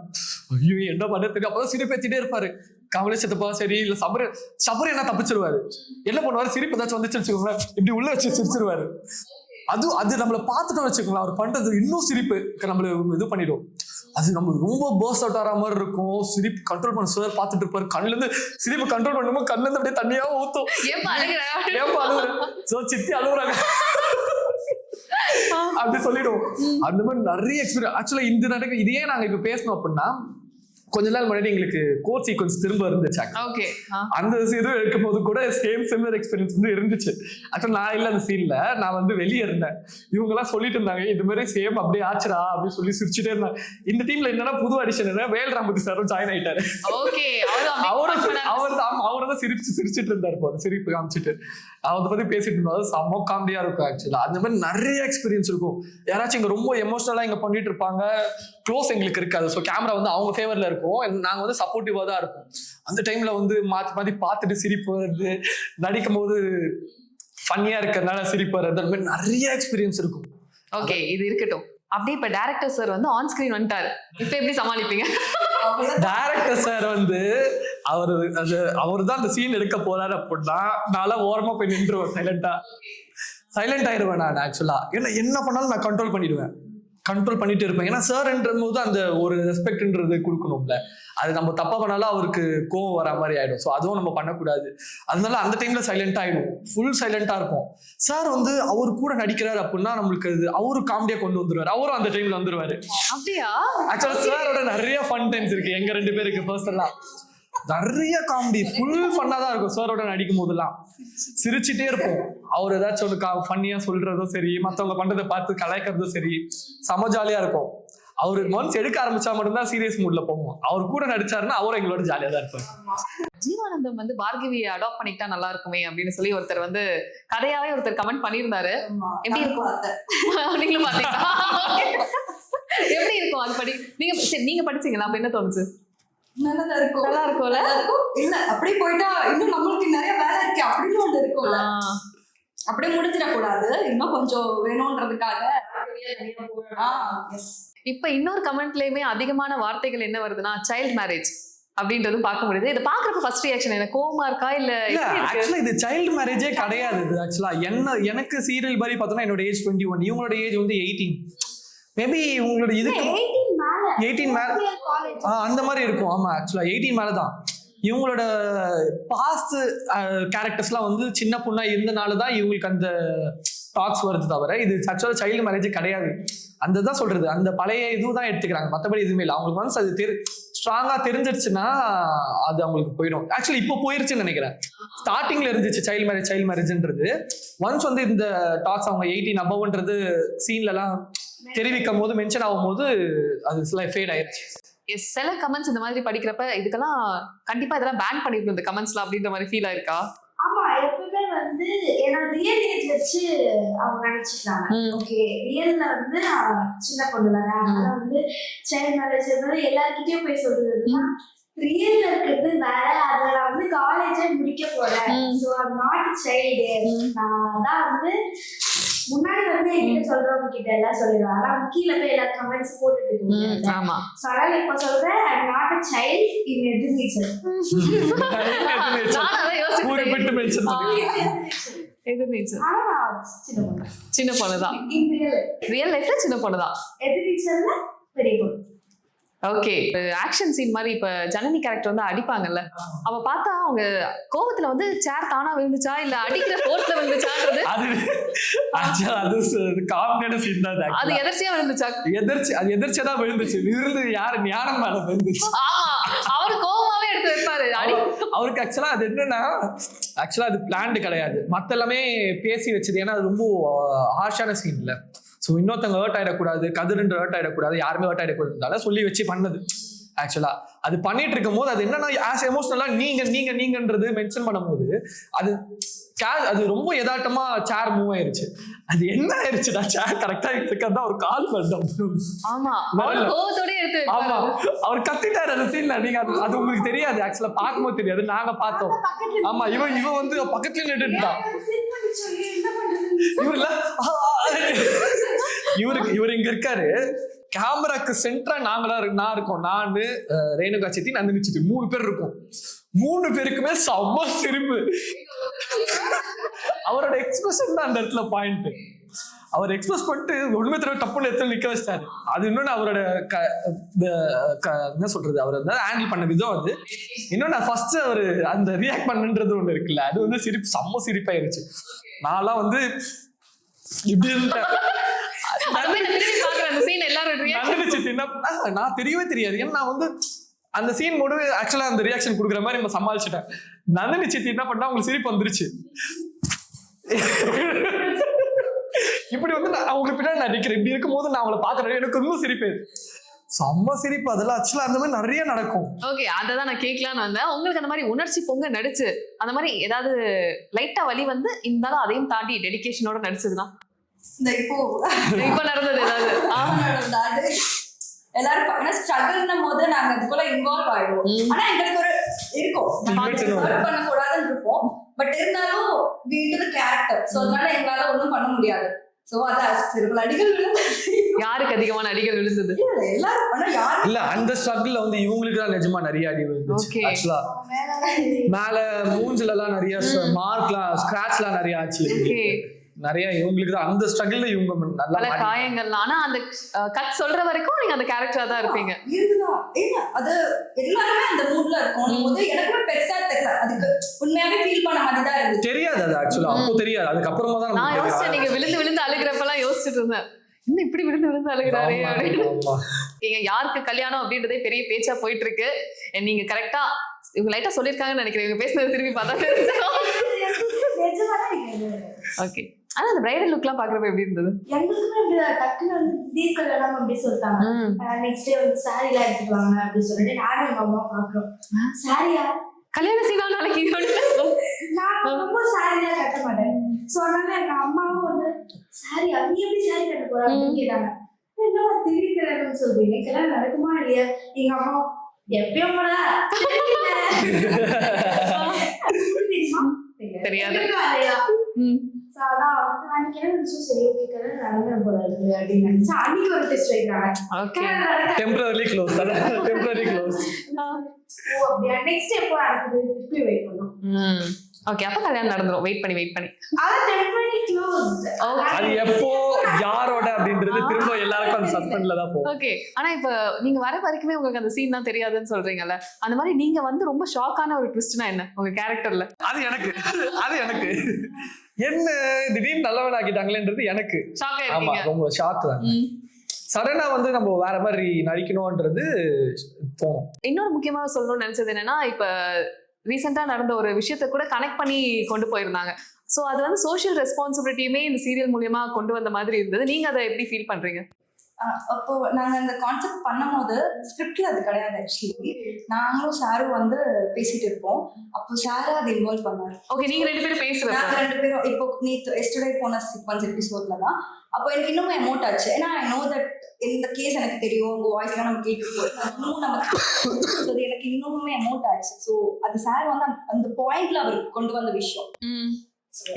ஐயோ என்ன பண்ணுறதுக்கு. அப்பதான் சிரிப்பு ஏத்திட்டே இருப்பாரு. கமலேஷ் சித்தப்பா சரி இல்ல சபரி என்ன தப்பிச்சிருவாரு. என்ன பண்ணுவாரு, சிரிப்பு ஏதாச்சும் வந்துச்சு வச்சுக்கோங்களேன், இப்படி உள்ள வச்சு சிரிச்சிருவாரு. அது நம்மளை பார்த்துட்டோம் வச்சுக்கலாம், அவர் பண்றது இன்னும் சிரிப்பு நம்மள இது பண்ணிடும். அது நம்மளுக்கு ரொம்ப பர்ஸ்ட் அவுட் ஆகிற மாதிரி இருக்கும். சிரிப்பு கண்ட்ரோல் பண்ண சார் பார்த்துட்டு இருப்பாரு. கண்ணுல இருந்து சிரிப்பு கண்ட்ரோல் பண்ணும்போது கண்ணுல இருந்து அப்படியே தண்ணியா ஊத்தும். ஏப்பா அழுகுறேன், சித்தி அழுகுறாங்க அப்படி சொல்லிடுவோம். அந்த மாதிரி நிறைய எக்ஸ்பீரியன்ஸ். ஆக்சுவலா இந்த நடக்க இதையே நாங்க இப்ப பேசணும் அப்படின்னா, கொஞ்ச நாள் முன்னாடி எங்களுக்கு கோட் சீக்வன்ஸ் திரும்ப இருந்துச்சு. அந்த இது எடுக்கும் போது கூட சிமிலர் எக்ஸ்பீரியன்ஸ் வந்து இருந்துச்சு. ஆக்சுவலா நான் இல்ல அந்த சீன்ல, நான் வந்து வெளியே இருந்தேன். இவங்க எல்லாம் சொல்லிட்டு இருந்தாங்க இது மாதிரி சேம் அப்படியே ஆச்சுடா அப்படின்னு சொல்லி சிரிச்சுட்டே இருந்தாங்க. இந்த டீம்ல என்னன்னா புது அடிஷன் வேல்ராம்பதி சாரும் ஜாயின் ஆயிட்டாரு. அவர்தான் சிரிச்சுட்டு இருந்தாரு போது, சிரிப்பு காமிச்சிட்டு அதை பத்தி பேசிட்டு இருந்தாரு. செம்ம காமெடியா இருக்கும். ஆக்சுவலா அந்த மாதிரி நிறைய எக்ஸ்பீரியன்ஸ் இருக்கும். யாராச்சும் இங்க ரொம்ப எமோஷனலா இங்க பண்ணிட்டு இருப்பாங்க, க்ளோஸ் எங்களுக்கு இருக்காது. ஸோ கேமரா வந்து அவங்க ஃபேவர்ல இருக்கும், நாங்க வந்து சப்போர்ட்டிவா தான் இருப்போம். அந்த டைம்ல வந்து மாத்தி பார்த்துட்டு சிரிப்பு வருது, நடிக்கும் போது ஃபன்னியா இருக்கிறதுனால சிரிப்பு வருது. அந்த மாதிரி நிறைய எக்ஸ்பீரியன்ஸ் இருக்கும். ஓகே இது இருக்கட்டும். அப்படியே இப்ப டைரக்டர் சார் வந்து ஆன் ஸ்கிரீன் வந்துட்டாரு, இப்ப எப்படி சமாளிப்பீங்க? டைரக்டர் சார் வந்து அவரு தான் அந்த சீன் எடுக்க போறாரு அப்படின்னா நான் ஓரமா போய் நின்றுவேன், சைலண்ட் ஆயிடுவேன். நான் ஆக்சுவலா என்ன பண்ணாலும் நான் கண்ட்ரோல் பண்ணிடுவேன். கண்ட்ரோல் பண்ணிட்டு இருப்பேன். ஏன்னா சார்ன்ற போது அந்த ஒரு ரெஸ்பெக்ட்ன்றது கொடுக்கணும்ல. அது நம்ம தப்பா பண்ணாலும் அவருக்கு கோவம் வர மாதிரி ஆயிடும். ஸோ அதுவும் நம்ம பண்ணக்கூடாது. அதனால அந்த டைம்ல சைலண்டா ஆயிடும், ஃபுல் சைலண்டா இருப்போம். சார் வந்து அவர் கூட நடிக்கிறாரு அப்படின்னா நம்மளுக்கு அது அவரு காமெடியா கொண்டு வந்துருவாரு, அவரும் அந்த டைம்ல வந்துருவாரு. அப்படியா? ஆக்சுவலா சாரோட நிறைய ஃபன் டைம்ஸ் இருக்கு எங்க 2 பேருக்கு பர்சனலா. நிறைய காமெடி ஃபுல் ஃபன்னா தான் இருக்கும் சாரோட நடிக்கும் போதெல்லாம். சிரிச்சுட்டே இருப்போம். அவர் ஏதாச்சும் ஒன்று ஃபன்னியா சொல்றதும் சரி, மற்றவங்க பண்றதை பார்த்து கலாய்க்கிறதும் சரி, செம ஜாலியா இருக்கும். அவரு மனசு எடுக்க ஆரம்பிச்சா மட்டும்தான் சீரியஸ் மூட்ல போவோம். அவர் கூட நடிச்சாருன்னா அவரும் எங்களோட ஜாலியா தான் இருப்பாரு. ஜீவானந்தம் வந்து பார்கவியை அடாப்ட் பண்ணிக்கிட்டா நல்லா இருக்குமே அப்படின்னு சொல்லி ஒருத்தர் வந்து கதையாவே ஒருத்தர் கமெண்ட் பண்ணியிருந்தாரு. எப்படி இருக்கும்? நீங்களும் பாத்தீங்களா? எப்படி இருக்கும் அது படி? நீங்க படிச்சீங்களா? அப்ப என்ன தோணுச்சு? நல்லா இருக்கும். நல்லா இருக்கும்ல? இல்ல அப்படியே போயிட்டா இன்னும் நம்மளுக்கு நிறைய வேலை இருக்கு அப்படின்னு ஒன்று இருக்கும்ல. அப்படியே முடிஞ்சிடக்கூடாது, இன்னும் கொஞ்சம் வேணும்ன்றதுக்காக. இப்ப இன்னொரு கமெண்ட்லயுமே அதிகமான வார்த்தைகள் என்ன வருதுன்னா சைல்ட் மேரேஜ் அப்படின்றது பார்க்க முடியுது. இதை பாக்குறப்ப ஃபர்ஸ்ட் ரியாக்ஷன் என்ன, கோவமா இருக்கா இல்ல? ஆக்சுவலா இது சைல்டு மேரேஜே கிடையாது. இது ஆக்சுவலா எனக்கு சீரியல் மாதிரி பார்த்தோம்னா என்னோட ஏஜ் 21, இவங்களோட ஏஜ் வந்து 18. மேபி உங்களோட இது 18 மேல அந்த மாதிரி இருக்கும். ஆமா, ஆக்சுவலா 18 மேலதான். இவங்களோட பாஸ்ட் கேரக்டர்ஸ்லாம் வந்து சின்ன பொண்ணா இருந்தனாலதான் இவங்களுக்கு அந்த டாக்ஸ் வருது தவிர இது ஆக்சுவலா சைல்டு மேரேஜ் கிடையாது. அந்த தான் சொல்றது, அந்த பழைய இதுதான் எடுத்துக்கிறாங்க, மற்றபடி எதுவுமே இல்லை. அவங்களுக்கு வந்து அது ஸ்ட்ராங்கா தெரிஞ்சிருச்சுன்னா அது அவங்களுக்கு போயிடும். ஆக்சுவலி இப்போ போயிருச்சுன்னு நினைக்கிறேன். ஸ்டார்டிங்ல இருந்துச்சு சைல்டு மேரேஜ்ன்றது. ஒன்ஸ் வந்து இந்த டாக்ஸ் அவங்க 18 அபவ்ன்றது சீன்ல எல்லாம் தெரிவிக்கும் போது, மென்ஷன் ஆகும் போது அது ஃபேட் ஆயிடுச்சு. சில கமெண்ட்ஸ் இந்த மாதிரி படிக்கிறப்ப இதுக்கெல்லாம் கண்டிப்பா இதெல்லாம் பேன் பண்ணிருக்கணும் இந்த கமெண்ட்ஸ்லாம் அப்படின்ற மாதிரி ஃபீல் ஆயிருக்கா? ஆமா, எப்பவுமே வந்து ஏன்னா ரியல் ஏஜ் வச்சு அவங்க நினைச்சுட்டாங்க. ஓகே, ரியல்ல வந்து சின்ன பொண்ணு தானே, அதனால வந்து சைல்ட் மேரேஜ் எல்லார்கிட்டயும் போய் சொல்றதுன்னா ரியல்ல இருக்கிறது வேற. அதை நான் வந்து காலேஜே முடிக்க போறேன், ஸோ அது நாட் சைல்டு. நான் தான் வந்து முன்னாடி வந்து என்கிட்ட சொல்றவங்க கிட்ட எல்லாம் சொல்லிடுவேன், ஆனா கீழே போய் எல்லா கமெண்ட்ஸ் போட்டுட்டு இருக்கேன். ஆமா, அதனால இப்ப சொல்றேன் I am not a child in Ethirneechal. சின்ன பொண்ணுதான், ரியல் லைஃப்ல சின்ன பொண்ணுதான், எதிர்நீச்சல்ல பெரிய பொண்ணு. ஓகே, ஆக்ஷன் சீன் மாதிரி இப்ப ஜனனி கேரக்டர் வந்து அடிப்பாங்கல்ல, அவ பார்த்தா அவங்க கோவத்துல வந்து சேர் தானா விழுந்துச்சா இல்ல அடிக்கிற ஃபோர்ஸ்ல விழுந்துச்சான்றது அது காமெடியான சீன் தான். அது எதர்ச்சியா விழுந்துச்சா? அது எதர்ச்சியா தான் விழுந்துச்சு. விழுந்து யாரு ஞானம் மேல விழுந்துச்சு. ஆமா, அவரு கோவமாவே எடுத்து வைப்பாரு. அவருக்கு ஆக்சுவலா அது என்னன்னா, ஆக்சுவலா அது பிளான்டு கிடையாது, மத்த எல்லாமே பேசி வச்சது. ஏன்னா அது ரொம்ப ஹார்ஷான சீன் இல்ல. ஸோ இன்னொருத்தவங்க ஹர்ட் ஆயிடக்கூடாது, கதிரன்று ஹர்ட் ஆயிடக்கூடாது, யாருமே ஹர்ட் ஆயிடக்கூடாதுனால சொல்லி வச்சு பண்ணது. ஆக்சுவலா அது பண்ணிட்டு இருக்கும் போது அது என்னன்னா ஆஸ் எமோஷனலா நீங்கன்றது மென்ஷன் பண்ணும் போது அது ரொம்ப யதார்த்தமா சேர் மூவ் ஆயிருச்சு. அது என்ன ஆயிருச்சுடா, சேர் கரெக்டா இருக்கா ஒரு கால் பண்ண. ஆமா, ஆமா, அவர் கத்திட்டாரு அந்த சீன்ல. நீங்க அது உங்களுக்கு தெரியாது, ஆக்சுவலா பார்க்கும்போது தெரியாது, நாங்க பார்த்தோம். ஆமா, இவன் வந்து பக்கத்துல நின்றுட்டான். இவரு இங்க இருக்காரு, கேமராக்கு சென்டரா நான் இருக்கோம், நானு ரேணுகா சித்தி நந்தினி சித்தி 3 பேர் இருக்கோம். 3 பேருக்குமே செம்ம சிரிப்பு. அவரோட எக்ஸ்பிரஷன் தான் அந்த இடத்துல பாயிண்ட். அவர் எக்ஸ்பிரஸ் பண்ணிட்டு ஒண்ணுமே தடவை டப்புன்னு எடுத்து நிக்க வச்சிட்டாரு. அது இன்னொன்னு அவரோட என்ன சொல்றது, அவர் வந்து ஹேண்டில் பண்ண விதம் வந்து இன்னொன்னு ஃபர்ஸ்ட் அவரு அந்த ரியாக்ட் பண்ணுன்றது ஒண்ணு இருக்குல்ல, அது வந்து சிரிப்பு, செம்ம சிரிப்பாயிருச்சு. நான்லாம் வந்து இப்படி இருந்தேன். நான் தெரியவே தெரியாது, ஏன்னா நான் வந்து அந்த சீன் முடிவு ஆக்சுவலா அந்த ரியாக்ஷன் கொடுக்குற மாதிரி நம்ம சமாளிச்சுட்டேன். நந்தினி சித்தி என்ன பண்ணா, உங்களுக்கு சிரிப்பு வந்துருச்சு. இப்படி வந்து நான் அவங்களுக்கு பின்னாடி நடிக்கிறேன், இப்படி இருக்கும் போது நான் அவங்களை பாக்குறேன், எனக்கு இன்னும் சிரிப்பு, செம்ம சிரிப்பு. அதெல்லாம் ஆக்சுவலா அந்த மாதிரி நிறைய நடக்கும். ஓகே, அததான் நான் கேட்கலான்னு வந்தேன். உங்களுக்கு அந்த மாதிரி உணர்ச்சி பொங்க நடிச்சு அந்த மாதிரி ஏதாவது லைட்டா வலி வந்து இருந்தாலும் அதையும் தாண்டி டெடிகேஷனோட நடிச்சதுதான் இப்ப நடந்தது ஏதாவது? எல்லாரும் ஸ்ட்ரகிள்னும் போது நாங்க அதுக்குள்ள இன்வால்வ் ஆயிடுவோம். ஆனா எங்களுக்கு ஒரு இருக்கும், பண்ணக்கூடாதுன்னு இருப்போம். பட் இருந்தாலும் வீட்டு கேரக்டர், சோ அதனால எங்களால ஒண்ணும் பண்ண முடியாது. சோ அதான் சில அடிகள் விழுந்தது. யாருக்கு அதிகமான அடிகள் விழுந்தது? எல்லாரும். ஆனா யாரு இல்ல, அந்த ஸ்ட்ரகிள்ல வந்து இவங்களுக்கு தான் நிஜமா நிறைய அடி விழுந்துச்சு. ஆக்சுவலா மேல மூஞ்சில எல்லாம் நிறைய மார்க்லாம், ஸ்கிராட்ச்லாம் நிறைய ஆச்சு. நிறைய இவங்களுக்கு தான் அந்த ஸ்ட்ரகிள்ல இவங்க நல்லா பல காயங்கள்லாம். ஆனா அந்த கட் சொல்ற வரைக்கும் நீங்க அந்த கேரக்டரா தான் இருப்பீங்க. இருக்குதான். ஏன்னா அது எல்லாருமே அந்த மூட்ல இருக்கும் போது எனக்குமே பெருசா தெரியல. அதுக்கு உண்மையாவே ஃபீல் பண்ண மாதிரி தான் இருந்துச்சு. தெரியாது அது ஆக்சுவலா அப்போ தெரியாது. அதுக்கப்புறமா தான் நான் யோசிச்சேன் நீங்க விழுந்து விழுந்து அழுகிறப்பெல்லாம் யோசிச்சுட்டு இருந்தேன். இன்னும் இப்படி விழுந்து விழுந்து அழுகிறாரு அப்படின்னு. நீங்க யாருக்கு கல்யாணம் அப்படின்றதே பெரிய பேச்சா போயிட்டு இருக்கு. நீங்க கரெக்டா இவங்க லைட்டா சொல்லிருக்காங்கன்னு நினைக்கிறேன். இவங்க பேசுனது திருப்பி பார்த்தா தெரிஞ்சிடும். ஓகே. ஆனா அந்த பிரைடல் லுக்லாம் பாக்குறப்ப எப்படி இருந்தது? எங்களுக்குமே இப்படிதான் டக்குன்னு வந்து திடீர் கல்யாணம் அப்படி சொல்லிட்டாங்க. நெக்ஸ்ட் டே வந்து சாரி எல்லாம் எடுத்துட்டு வாங்க அப்படின்னு சொல்லிட்டு நானும் எங்க அம்மா பாக்குறோம். சாரியா கல்யாண சீனா நாளைக்கு நான் ரொம்ப சாரி எல்லாம் கட்ட மாட்டேன். சோ அதனால எங்க அம்மாவும் வந்து சாரியா நீ எப்படி சாரி கட்ட போற அப்படின்னு கேட்டாங்க. என்னமா திடீர் கல்யாணம் சொல்றீங்க, கல்யாணம் நடக்குமா இல்லையா? எங்க அம்மா எப்பயும் போல தெரியாது. Temporary close temporary close. Okay. அப்ப கல்யாணம் நடந்துரும். வெயிட் பண்ணி அது எப்போ யாரோட அப்படின்றது திரும்ப எல்லாருக்கும் அந்த சஸ்பென்ஸ்ல தான் போகும். ஓகே. ஆனா இப்ப நீங்க வர வரைக்குமே உங்களுக்கு அந்த சீன் தான் தெரியாதுன்னு சொல்றீங்கல்ல, அந்த மாதிரி நீங்க வந்து ரொம்ப ஷாக்கான ஒரு ட்விஸ்ட்னா என்ன உங்க கேரக்டர்ல? அது எனக்கு என்ன திடீர்னு நல்லவன் ஆக்கிட்டாங்களேன்றது எனக்கு ஷாக்கா ஆமா இருக்கீங்க. ரொம்ப ஷாக் தான். சடனா வந்து நம்ம வேற மாதிரி நடிக்கணும்ன்றது தோணும். இன்னொரு முக்கியமா சொல்லணும்னு நினைச்சது என்னன்னா, இப்ப ரீசெண்டா நடந்த ஒரு விஷயத்த கூட கனெக்ட் பண்ணி கொண்டு போயிருந்தாங்க. ஸோ அது வந்து சோஷியல் ரெஸ்பான்சிபிலிட்டியுமே இந்த சீரியல் மூலியமா கொண்டு வந்த மாதிரி இருந்தது. நீங்க அதை எப்படி ஃபீல் பண்றீங்க? அப்போ நாங்க அந்த கான்செப்ட் பண்ணும் போது ஸ்கிரிப்ட்ல அது கிடையாது. ஆக்சுவலி நாங்களும் சாரும் வந்து பேசிட்டு இருப்போம். அப்போ சாரும் அதை இன்வால்வ் பண்ணாரு. ஓகே. நீங்க 2 பேரும் பேசுறப்ப நாங்க 2 பேரும் இப்போ நேற்று எஸ்டர்டே போன சீக்வன்ஸ் எபிசோட்ல தான் அப்போ எனக்கு இன்னும் எமோட் ஆச்சு. ஏன்னா ஐ நோ தட் இந்த கேஸ் எனக்கு தெரியும், உங்க வாய்ஸ்லாம் நம்ம கேட்டுருப்போம், இன்னும் நமக்கு எனக்கு இன்னுமே எமோட் ஆச்சு. ஸோ அது சார் வந்து அந்த பாயிண்ட்ல அவர் கொண்டு வந்த விஷயம்.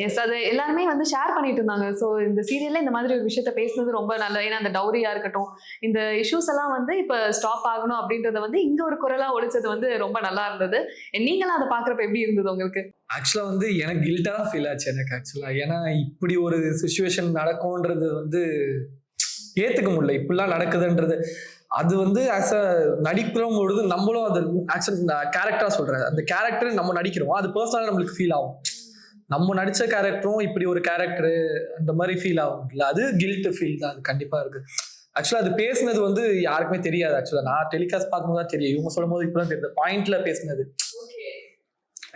எஸ், அது எல்லாருமே வந்து ஷேர் பண்ணிட்டு இருந்தாங்க. ஸோ இந்த சீரியல்ல இந்த மாதிரி ஒரு விஷயத்த பேசுனது ரொம்ப நல்லது. ஏன்னா அந்த டவுரியா இருக்கட்டும், இந்த இஷ்யூஸ் எல்லாம் வந்து இப்ப ஸ்டாப் ஆகணும் அப்படின்றத வந்து இங்க ஒரு குரலா ஒழிச்சது வந்து ரொம்ப நல்லா இருந்தது. நீங்களும் அதை பாக்குறப்ப எப்படி இருந்தது உங்களுக்கு? ஆக்சுவலா வந்து எனக்கு கில்ட்டா தான் ஃபீல் ஆச்சு எனக்கு ஆக்சுவலா. ஏன்னா இப்படி ஒரு சிச்சுவேஷன் நடக்கும்ன்றது வந்து ஏத்துக்க முடியல. இப்படிலாம் நடக்குதுன்றது அது வந்து ஆஸ் அ நடிக்கிறோம் பொழுது நம்மளும் அது ஆக்சுவலா கேரக்டரா சொல்றேன். அந்த கேரக்டர் நம்ம நடிக்கிறோம், அது பர்சனலா நம்மளுக்கு ஃபீல் ஆகும். நம்ம நடிச்ச கேரக்டரும் இப்படி ஒரு கேரக்டர் அந்த மாதிரி ஃபீல் ஆகும் இல்லை, அது கில்ட் ஃபீல் தான். அது கண்டிப்பா இருக்கு. ஆக்சுவலா அது பேசுனது வந்து யாருக்குமே தெரியாது. ஆக்சுவலா நான் டெலிகாஸ்ட் பார்க்கும்போது தான் தெரியும். இவங்க சொல்லும் போது இப்பதான் தெரியுது பாயிண்ட்ல பேசுனது.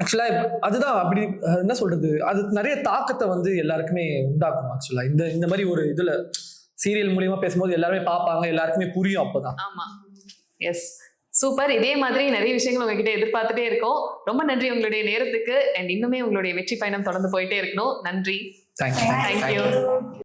ஆக்சுவலா அதுதான் அப்படி என்ன சொல்றது, அது நிறைய தாக்கத்தை வந்து எல்லாருக்குமே உண்டாக்கும். ஆக்சுவலா இந்த மாதிரி ஒரு இதுல சீரியல் மூலியமா பேசும்போது எல்லாருமே பார்ப்பாங்க, எல்லாருக்குமே புரியும் அப்பதான். ஆமா. Yes, super. இதே மாதிரி நிறைய விஷயங்கள் உங்ககிட்ட எதிர்பார்த்துட்டே இருக்கோம். ரொம்ப நன்றி உங்களுடைய நேரத்துக்கு. அண்ட் இன்னுமே உங்களுடைய வெற்றி பயணம் தொடர்ந்து போயிட்டே இருக்கணும். நன்றி. தேங்க்யூ.